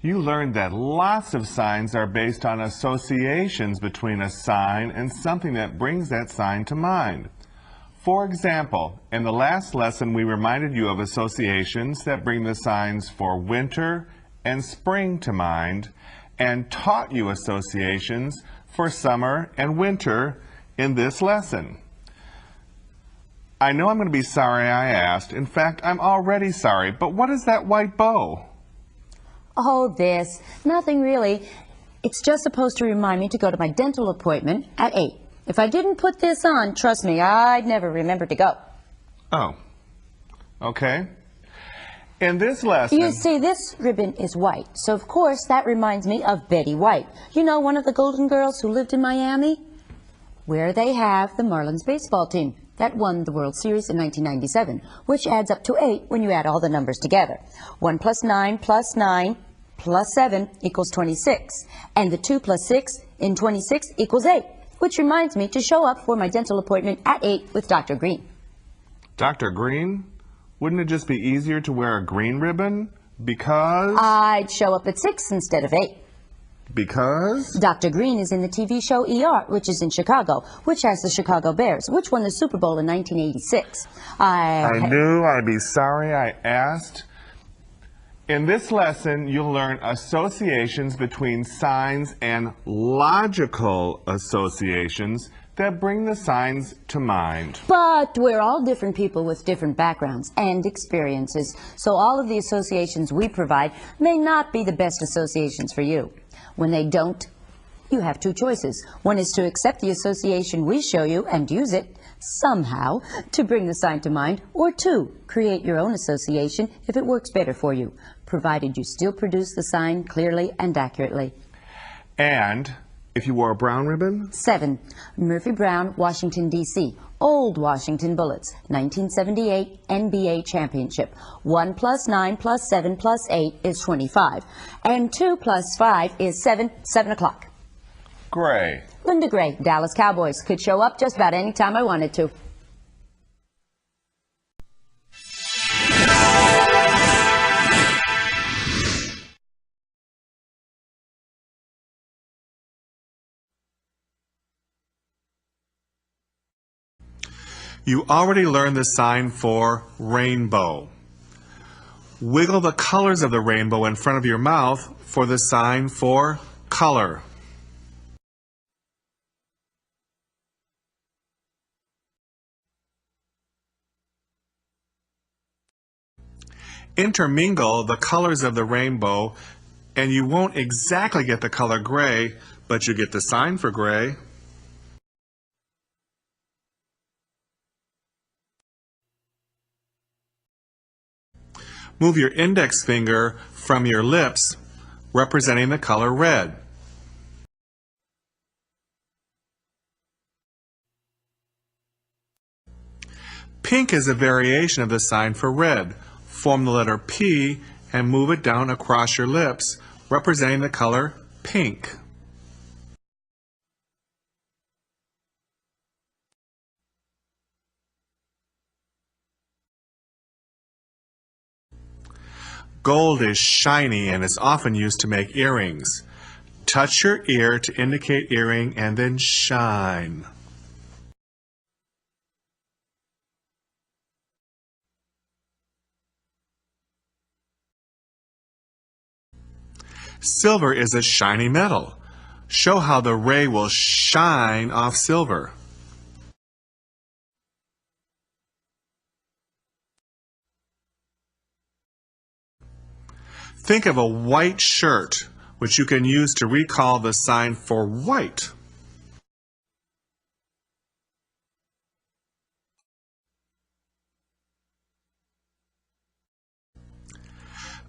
You learned that lots of signs are based on associations between a sign and something that brings that sign to mind. For example, in the last lesson we reminded you of associations that bring the signs for winter and spring to mind, and taught you associations for summer and winter in this lesson. I know I'm going to be sorry I asked. In fact, I'm already sorry, but what is that white bow? Oh, this. Nothing really. It's just supposed to remind me to go to my dental appointment at 8. If I didn't put this on, trust me, I'd never remember to go. Oh, okay. In this lesson... You see, this ribbon is white, so of course that reminds me of Betty White. You know, one of the Golden Girls who lived in Miami? Where they have the Marlins baseball team that won the World Series in 1997, which adds up to 8 when you add all the numbers together. 1 plus 9 plus 9 plus 7 equals 26, and the 2 plus 6 in 26 equals 8, which reminds me to show up for my dental appointment at 8 with Dr. Green. Dr. Green? Wouldn't it just be easier to wear a green ribbon? Because... I'd show up at 6 instead of 8. Because? Dr. Green is in the TV show ER, which is in Chicago, which has the Chicago Bears, which won the Super Bowl in 1986. I knew I'd be sorry I asked. In this lesson, you'll learn associations between signs and logical associations that bring the signs to mind. But we're all different people with different backgrounds and experiences, so all of the associations we provide may not be the best associations for you. When they don't, you have 2 choices. One is to accept the association we show you and use it somehow to bring the sign to mind, or 2, create your own association if it works better for you, provided you still produce the sign clearly and accurately. And if you wore a brown ribbon? 7. Murphy Brown, Washington, D.C. Old Washington Bullets, 1978 NBA Championship. 1 plus 9 plus 7 plus 8 is 25. And 2 plus 5 is 7, 7 o'clock. Gray. Linda Gray, Dallas Cowboys. Could show up just about any time I wanted to. You already learned the sign for rainbow. Wiggle the colors of the rainbow in front of your mouth for the sign for color. Intermingle the colors of the rainbow and you won't exactly get the color gray, but you get the sign for gray. Move your index finger from your lips, representing the color red. Pink is a variation of the sign for red. Form the letter P and move it down across your lips, representing the color pink. Gold is shiny and is often used to make earrings. Touch your ear to indicate earring and then shine. Silver is a shiny metal. Show how the ray will shine off silver. Think of a white shirt, which you can use to recall the sign for white.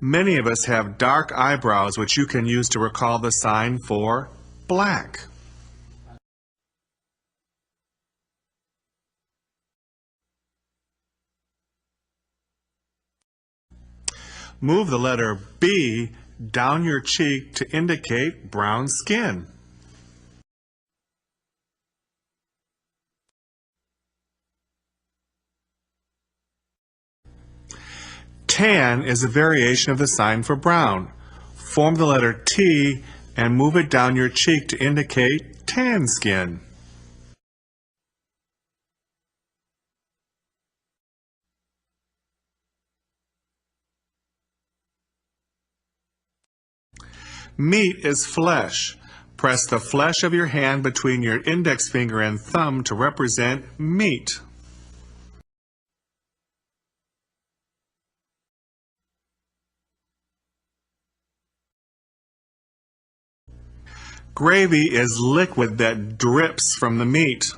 Many of us have dark eyebrows, which you can use to recall the sign for black. Move the letter B down your cheek to indicate brown skin. Tan is a variation of the sign for brown. Form the letter T and move it down your cheek to indicate tan skin. Meat is flesh. Press the flesh of your hand between your index finger and thumb to represent meat. Gravy is liquid that drips from the meat.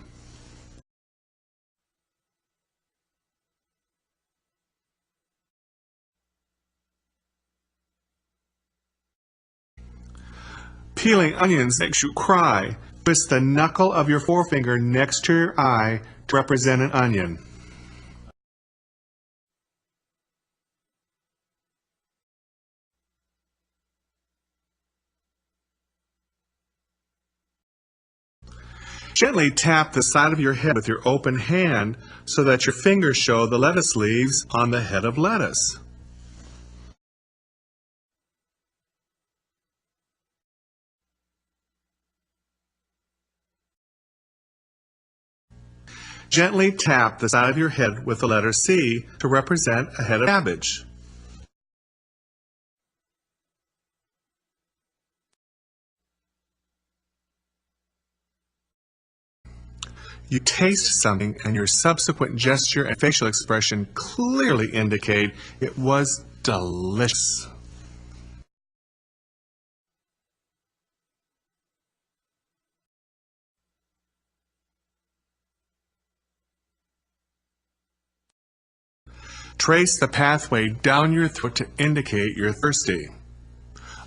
Peeling onions makes you cry. Twist the knuckle of your forefinger next to your eye to represent an onion. Gently tap the side of your head with your open hand so that your fingers show the lettuce leaves on the head of lettuce. Gently tap the side of your head with the letter C to represent a head of cabbage. You taste something and your subsequent gesture and facial expression clearly indicate it was delicious. Trace the pathway down your throat to indicate you're thirsty.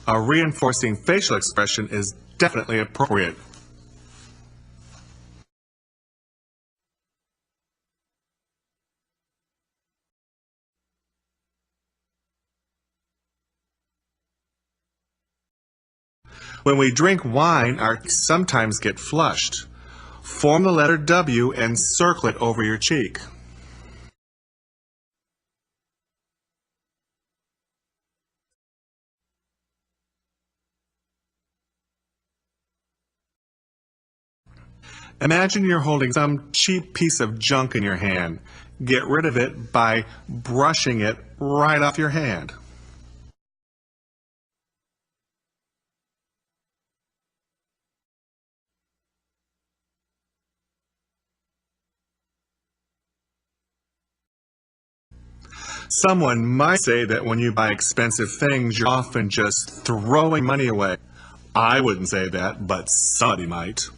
A reinforcing facial expression is definitely appropriate. When we drink wine, our teeth sometimes get flushed. Form the letter W and circle it over your cheek. Imagine you're holding some cheap piece of junk in your hand. Get rid of it by brushing it right off your hand. Someone might say that when you buy expensive things, you're often just throwing money away. I wouldn't say that, but somebody might.